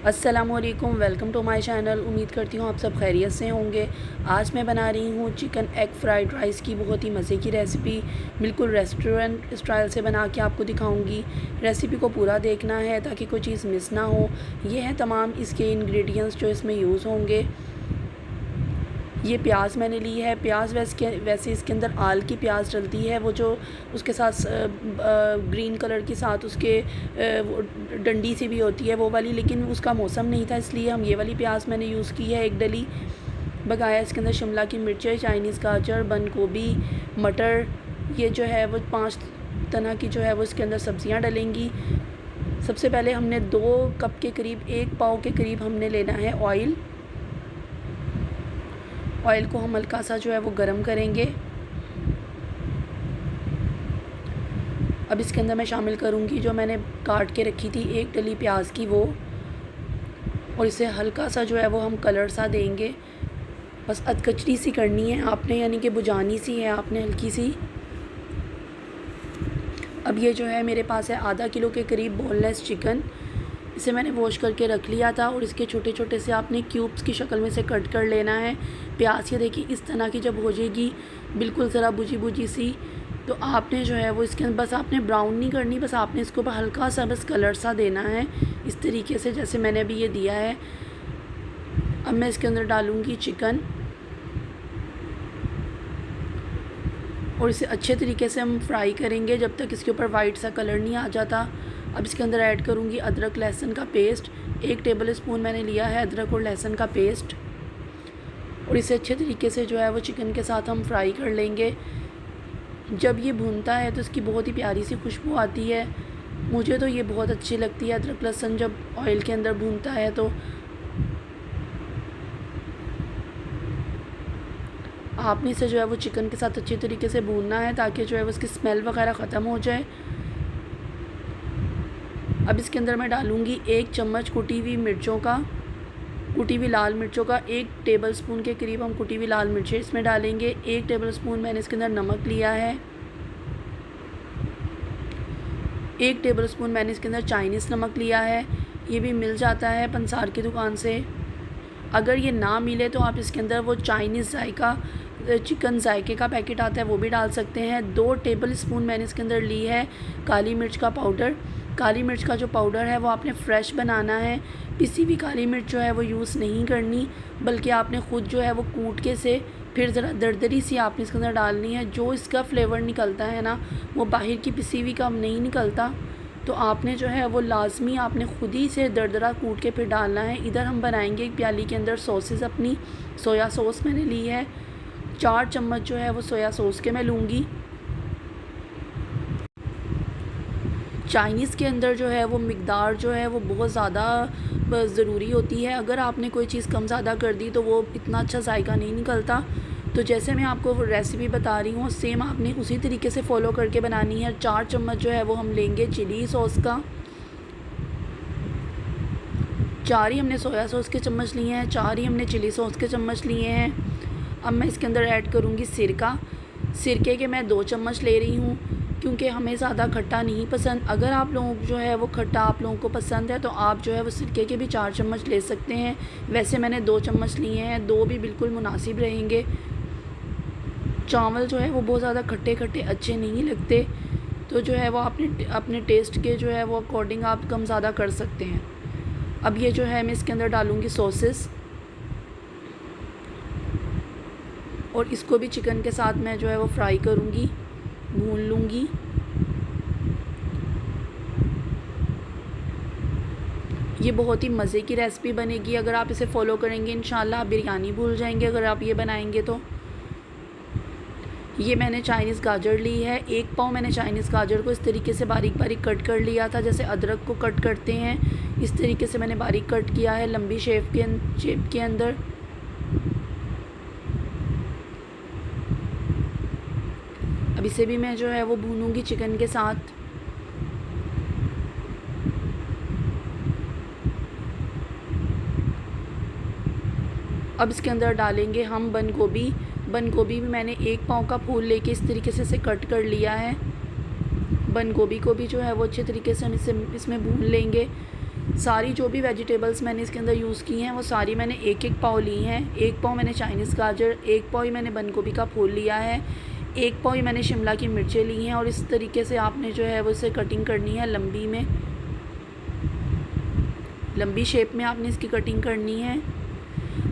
अस्सलामुअलैकुम, welcome to my channel. उम्मीद करती हूँ आप सब खैरियत से होंगे। आज मैं बना रही हूँ चिकन एग फ्राइड राइस की बहुत ही मज़े की रेसिपी। बिल्कुल रेस्टोरेंट स्टाइल से बना के आपको दिखाऊंगी। रेसिपी को पूरा देखना है ताकि कोई चीज़ मिस ना हो। ये हैं तमाम इसके इंग्रेडिएंट्स जो इसमें यूज़ होंगे। ये प्याज मैंने ली है। प्याज वैसे इसके अंदर आल की प्याज डलती है, वो जो उसके साथ ग्रीन कलर के साथ उसके वो डंडी सी भी होती है वो वाली, लेकिन उसका मौसम नहीं था इसलिए हम ये वाली प्याज मैंने यूज़ की है। एक डली बगाया इसके अंदर शिमला की मिर्चें, चाइनीज़ गाजर, बंद गोभी, मटर, ये जो है वो 5 तरह की जो है वो इसके अंदर सब्ज़ियाँ डलेंगी। सबसे पहले हमने 2 कप के करीब, 1 पाव के करीब हमने लेना है ऑयल। ऑयल को हम हल्का सा जो है वो गरम करेंगे। अब इसके अंदर मैं शामिल करूँगी जो मैंने काट के रखी थी 1 डली प्याज की, वो, और इसे हल्का सा जो है वो हम कलर सा देंगे। बस अधकचरी सी करनी है आपने, यानी कि बुझानी सी है आपने हल्की सी। अब ये जो है मेरे पास है आधा किलो के करीब बोनलेस चिकन। इसे मैंने वॉश करके रख लिया था और इसके छोटे छोटे से आपने क्यूब्स की शक्ल में से कट कर लेना है। प्याज ये देखिए इस तरह की जब हो जाएगी बिल्कुल ज़रा बुझी बुझी सी, तो आपने जो है वो इसके अंदर बस आपने ब्राउन नहीं करनी, बस आपने इसको ऊपर हल्का सा बस कलर सा देना है इस तरीके से जैसे मैंने अभी ये दिया है। अब मैं इसके अंदर डालूँगी चिकन और इसे अच्छे तरीके से हम फ्राई करेंगे जब तक इसके ऊपर वाइट सा कलर नहीं आ जाता। अब इसके अंदर ऐड करूँगी अदरक लहसुन का पेस्ट। 1 टेबल स्पून मैंने लिया है अदरक और लहसुन का पेस्ट, और इसे अच्छे तरीके से जो है वो चिकन के साथ हम फ्राई कर लेंगे। जब ये भूनता है तो इसकी बहुत ही प्यारी सी खुशबू आती है। मुझे तो ये बहुत अच्छी लगती है अदरक लहसुन जब ऑयल के अंदर भूनता है। तो आपने इसे जो है वो चिकन के साथ अच्छी तरीके से भूनना है ताकि जो है वो उसकी स्मेल वगैरह ख़त्म हो जाए। अब इसके अंदर मैं डालूँगी 1 चम्मच कुटी हुई लाल मिर्चों का 1 टेबलस्पून के करीब हम कुटी हुई लाल मिर्चें इसमें डालेंगे। 1 टेबलस्पून मैंने इसके अंदर नमक लिया है। 1 टेबलस्पून मैंने इसके अंदर चाइनीज़ नमक लिया है, ये भी मिल जाता है पंसार की दुकान से। अगर ये ना मिले तो आप इसके अंदर वो चाइनीज़ जायका चिकन जायके का पैकेट आता है वो भी डाल सकते हैं। 2 टेबलस्पून मैंने इसके अंदर ली है काली मिर्च का पाउडर। काली मिर्च का जो पाउडर है वो आपने फ्रेश बनाना है, पिसी हुई काली मिर्च जो है वो यूज़ नहीं करनी, बल्कि आपने ख़ुद जो है वो कूट के से फिर ज़रा दरदरी सी आपने इसके अंदर डालनी है। जो इसका फ्लेवर निकलता है ना वो बाहर की पिसी हुई का नहीं निकलता, तो आपने जो है वो लाजमी आपने ख़ुद ही से दरदरा कूट के फिर डालना है। इधर हम बनाएंगे एक प्याली के अंदर सॉसेस अपनी। सोया सॉस मैंने ली है 4 चम्मच जो है वो सोया सॉस के मैं लूँगी। चाइनीज़ के अंदर जो है वो मिकदार जो है वो बहुत ज़्यादा ज़रूरी होती है। अगर आपने कोई चीज़ कम ज़्यादा कर दी तो वो इतना अच्छा जायका नहीं निकलता। तो जैसे मैं आपको रेसिपी बता रही हूँ सेम आपने उसी तरीके से फ़ॉलो करके बनानी है। 4 चम्मच जो है वो हम लेंगे चिली सॉस का, 4 ही हमने सोया सॉस के चम्मच लिए हैं, 4 ही हमने चिली सॉस के चम्मच लिए हैं। अब मैं इसके अंदर ऐड करूँगी सिरका। सिरके के मैं 2 चम्मच ले रही हूँ क्योंकि हमें ज़्यादा खट्टा नहीं पसंद। अगर आप लोग जो है वो खट्टा आप लोगों को पसंद है तो आप जो है वो सिरके के भी 4 चम्मच ले सकते हैं। वैसे मैंने 2 चम्मच लिए हैं, 2 भी बिल्कुल मुनासिब रहेंगे। चावल जो है वो बहुत ज़्यादा खट्टे खट्टे अच्छे नहीं लगते, तो जो है वो अपने टेस्ट के जो है वो अकॉर्डिंग आप कम ज़्यादा कर सकते हैं। अब ये जो है मैं इसके अंदर डालूँगी सॉसेस, और इसको भी चिकन के साथ मैं जो है वो फ्राई करूँगी, भून लूँगी। ये बहुत ही मज़े की रेसिपी बनेगी अगर आप इसे फॉलो करेंगे। इंशाल्लाह आप बिरयानी भूल जाएंगे अगर आप ये बनाएंगे तो। ये मैंने चाइनीज़ गाजर ली है 1 पाव। मैंने चाइनीज़ गाजर को इस तरीके से बारीक बारीक कट कर लिया था, जैसे अदरक को कट करते हैं इस तरीके से मैंने बारीक कट किया है लंबी शेप के अंदर। अब इसे भी मैं जो है वो भूनूंगी चिकन के साथ। अब इसके अंदर डालेंगे हम बंद गोभी। बंद गोभी भी मैंने 1 पाव का फूल लेके इस तरीके से इसे कट कर लिया है। बंद गोभी को भी जो है वो अच्छे तरीके से हम इसमें भून लेंगे। सारी जो भी वेजिटेबल्स मैंने इसके अंदर यूज़ की हैं वो सारी मैंने एक एक पाव ली हैं। एक पाव मैंने चाइनीज़ गाजर, एक पाव ही मैंने बंद गोभी का फूल लिया है, एक पाव ही मैंने शिमला की मिर्चें ली हैं। और इस तरीके से आपने जो है वो इसे कटिंग करनी है लंबी में, लंबी शेप में आपने इसकी कटिंग करनी है।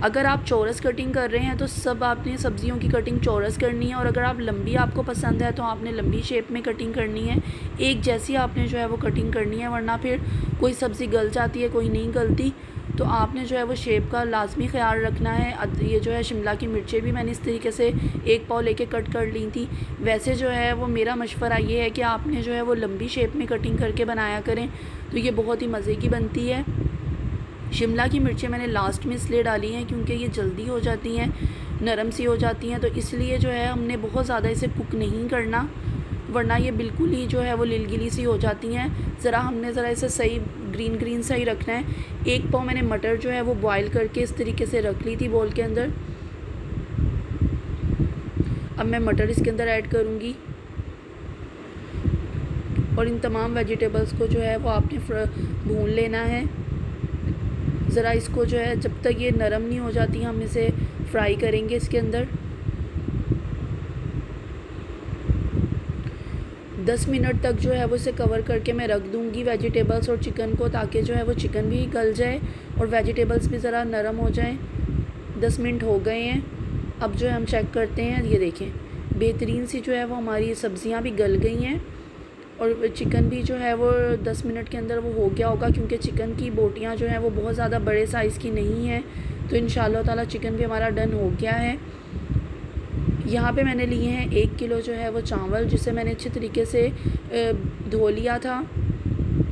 अगर आप चौरस कटिंग कर रहे हैं तो सब आपने सब्जियों की कटिंग चौरस करनी है, और अगर आप लंबी आपको पसंद है तो आपने लंबी शेप में कटिंग करनी है। एक जैसी आपने जो है वो कटिंग करनी है, वरना फिर कोई सब्ज़ी गल जाती है, कोई नहीं गलती। तो आपने जो है वो शेप का लाजमी ख्याल रखना है। ये जो है शिमला की मिर्चें भी मैंने इस तरीके से एक पाव लेके कट कर ली थी। वैसे जो है वो मेरा मशवरा ये है कि आपने जो है वो लंबी शेप में कटिंग करके बनाया करें, तो ये बहुत ही मज़े की बनती है। शिमला की मिर्चें मैंने लास्ट में इसलिए डाली हैं क्योंकि ये जल्दी हो जाती हैं, नरम सी हो जाती हैं, तो इसलिए जो है हमने बहुत ज़्यादा इसे कुक नहीं करना, वरना ये बिल्कुल ही जो है वो लिलगिली सी हो जाती हैं। हमने ज़रा इसे सही ग्रीन ग्रीन सा ही रखना है। एक पाव मैंने मटर जो है वो बॉयल करके इस तरीके से रख ली थी बोल के अंदर। अब मैं मटर इसके अंदर ऐड करूँगी, और इन तमाम वेजिटेबल्स को जो है वो आपने भून लेना है। ज़रा इसको जो है जब तक ये नरम नहीं हो जाती हम इसे फ्राई करेंगे इसके अंदर। 10 मिनट तक जो है वो इसे कवर करके मैं रख दूँगी वेजिटेबल्स और चिकन को, ताकि जो है वो चिकन भी गल जाए और वेजिटेबल्स भी ज़रा नरम हो जाएं। 10 मिनट हो गए हैं। अब जो है हम चेक करते हैं, ये देखें बेहतरीन सी जो है वो हमारी सब्ज़ियाँ भी गल गई हैं, और चिकन भी जो है वो 10 मिनट के अंदर वो हो गया होगा, क्योंकि चिकन की बोटियाँ जो हैं वो बहुत ज़्यादा बड़े साइज़ की नहीं है। तो इंशाअल्लाह ताला चिकन भी हमारा डन हो गया है। यहाँ पे मैंने लिए हैं 1 किलो जो है वो चावल, जिसे मैंने अच्छे तरीके से धो लिया था।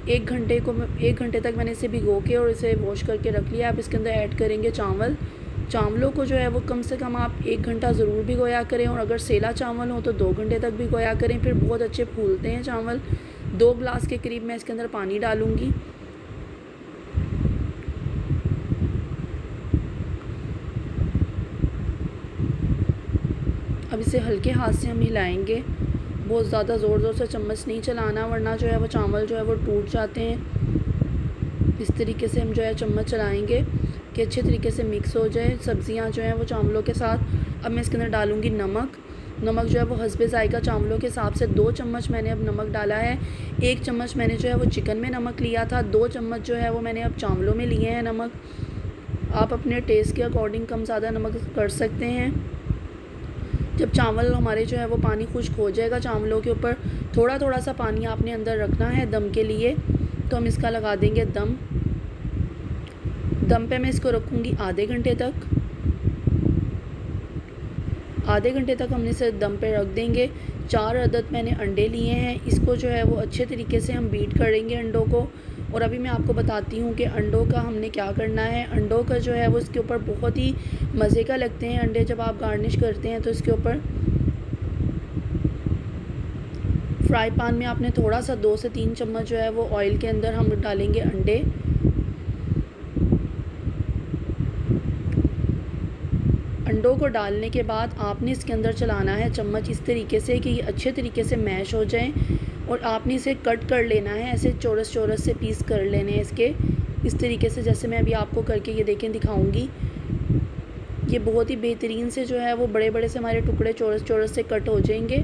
1 घंटे तक मैंने इसे भिगो के और इसे वॉश करके रख लिया। अब इसके अंदर ऐड करेंगे चावलों को जो है वो कम से कम आप 1 घंटा ज़रूर भिगोया करें, और अगर सेला चावल हो तो 2 घंटे तक भिगोया करें, फिर बहुत अच्छे फूलते हैं चावल। 2 गिलास के करीब मैं इसके अंदर पानी डालूँगी। अब इसे हल्के हाथ से हम हिलाएंगे, बहुत ज़्यादा ज़ोर से चम्मच नहीं चलाना, वरना जो है वो चावल जो है वो टूट जाते हैं। इस तरीके से हम जो है चम्मच चलाएंगे कि अच्छे तरीके से मिक्स हो जाए सब्ज़ियाँ जो हैं वो चावलों के साथ। अब मैं इसके अंदर डालूँगी नमक जो है वो हस्बे ज़ायका चावलों के हिसाब से 2 चम्मच मैंने अब नमक डाला है। 1 चम्मच मैंने जो है वो चिकन में नमक लिया था, 2 चम्मच जो है वो मैंने अब चावलों में लिए हैं नमक। आप अपने टेस्ट के अकॉर्डिंग कम ज़्यादा नमक कर सकते हैं। जब चावल हमारे जो है वो पानी खुश्क हो जाएगा चावलों के ऊपर, थोड़ा सा पानी आपने अंदर रखना है दम के लिए। तो हम इसका लगा देंगे दम पे मैं इसको रखूँगी आधे घंटे तक हमने इसे दम पे रख देंगे। 4 अदद मैंने अंडे लिए हैं, इसको जो है वो अच्छे तरीके से हम बीट करेंगे अंडों को। और अभी मैं आपको बताती हूँ कि अंडों का हमने क्या करना है। अंडों का जो है वो इसके ऊपर बहुत ही मज़े का लगते हैं अंडे, जब आप गार्निश करते हैं तो इसके ऊपर फ्राई पैन में आपने थोड़ा सा 2 से 3 चम्मच जो है वो ऑयल के अंदर हम डालेंगे अंडे। अंडों को डालने के बाद आपने इसके अंदर चलाना है चम्मच इस तरीके से कि ये अच्छे तरीके से मैश हो जाएं, और आपने इसे कट कर लेना है, ऐसे चौरस से पीस कर लेने हैं इसके, इस तरीके से जैसे मैं अभी आपको करके ये देखें दिखाऊंगी। ये बहुत ही बेहतरीन से जो है वो बड़े से हमारे टुकड़े चौरस से कट हो जाएंगे।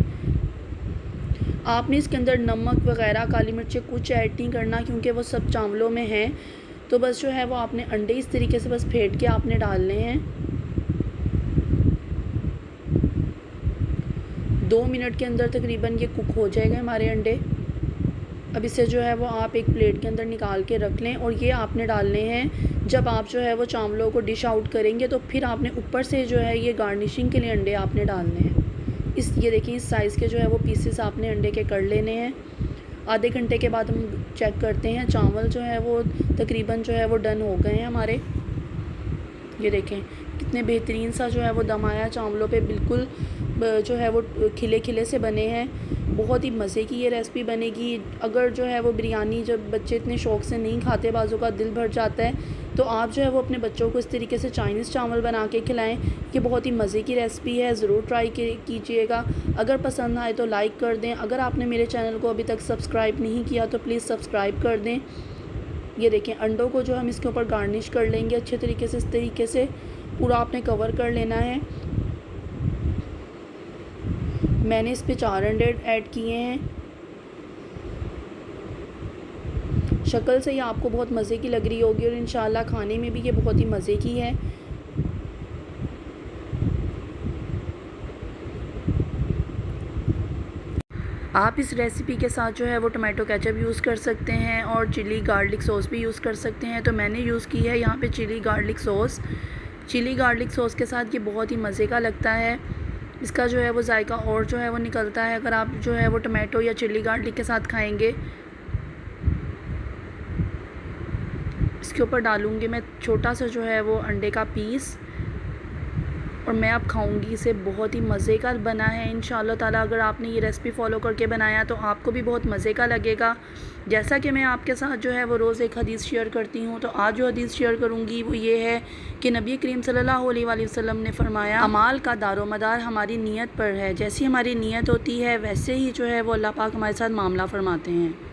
आपने इसके अंदर नमक वगैरह काली मिर्चें कुछ ऐड नहीं करना, क्योंकि वो सब चावलों में हैं। तो बस जो है वो आपने अंडे इस तरीके से बस फेंट के आपने डालने हैं। 2 मिनट के अंदर तकरीबन ये कुक हो जाएगा हमारे अंडे। अब इसे जो है वो आप एक प्लेट के अंदर निकाल के रख लें, और ये आपने डालने हैं जब आप जो है वो चावलों को डिश आउट करेंगे, तो फिर आपने ऊपर से जो है ये गार्निशिंग के लिए अंडे आपने डालने हैं। ये देखिए इस साइज़ के जो है वो पीसेस आपने अंडे के कर लेने हैं। आधे घंटे के बाद हम चेक करते हैं, चावल जो है वो तकरीबन जो है वो डन हो गए हैं हमारे। ये देखें कितने बेहतरीन सा जो है वो दम आया चावलों पे, बिल्कुल जो है वो खिले से बने हैं। बहुत ही मज़े की ये रेसिपी बनेगी। अगर जो है वो बिरयानी जब बच्चे इतने शौक़ से नहीं खाते, बाज़ों का दिल भर जाता है, तो आप जो है वो अपने बच्चों को इस तरीके से चाइनीज़ चावल बना के खिलाएं। ये बहुत ही मज़े की रेसिपी है, ज़रूर ट्राई कीजिएगा। अगर पसंद आए तो लाइक कर दें। अगर आपने मेरे चैनल को अभी तक सब्सक्राइब नहीं किया तो प्लीज़ सब्सक्राइब कर दें। ये देखें, अंडों को जो हम इसके ऊपर गार्निश कर लेंगे अच्छे तरीके से। इस तरीके से पूरा आपने कवर कर लेना है। मैंने इस पे 4 अंडे ऐड किए हैं। शक्ल से ये आपको बहुत मज़े की लग रही होगी और इंशाल्लाह खाने में भी ये बहुत ही मज़े की है। आप इस रेसिपी के साथ जो है वो टमाटो केचप यूज़ कर सकते हैं और चिली गार्लिक सॉस भी यूज़ कर सकते हैं। तो मैंने यूज़ की है यहाँ पे chilli garlic sauce. Chilli garlic sauce के साथ ये बहुत ही मज़े का लगता है। इसका जो है वो जायका और जो है वो निकलता है अगर आप जो है वो टमाटो या चिली गार्लिक के साथ खाएंगे। इसके ऊपर डालूँगी मैं छोटा सा जो है वो अंडे का पीस और मैं अब खाऊंगी इसे। बहुत ही मज़े का बना है इंशाल्लाह ताला। अगर आपने ये रेसिपी फ़ॉलो करके बनाया तो आपको भी बहुत मज़े का लगेगा। जैसा कि मैं आपके साथ जो है वो रोज़ एक हदीस शेयर करती हूँ, तो आज जो हदीस शेयर करूँगी वो ये है कि नबी करीम सल्लल्लाहु अलैहि वसल्लम ने फ़रमाया, अमाल का दारोमदार हमारी नीयत पर है। जैसी हमारी नीयत होती है वैसे ही जो है वो अल्लाह पाक हमारे साथ मामला फ़रमाते हैं।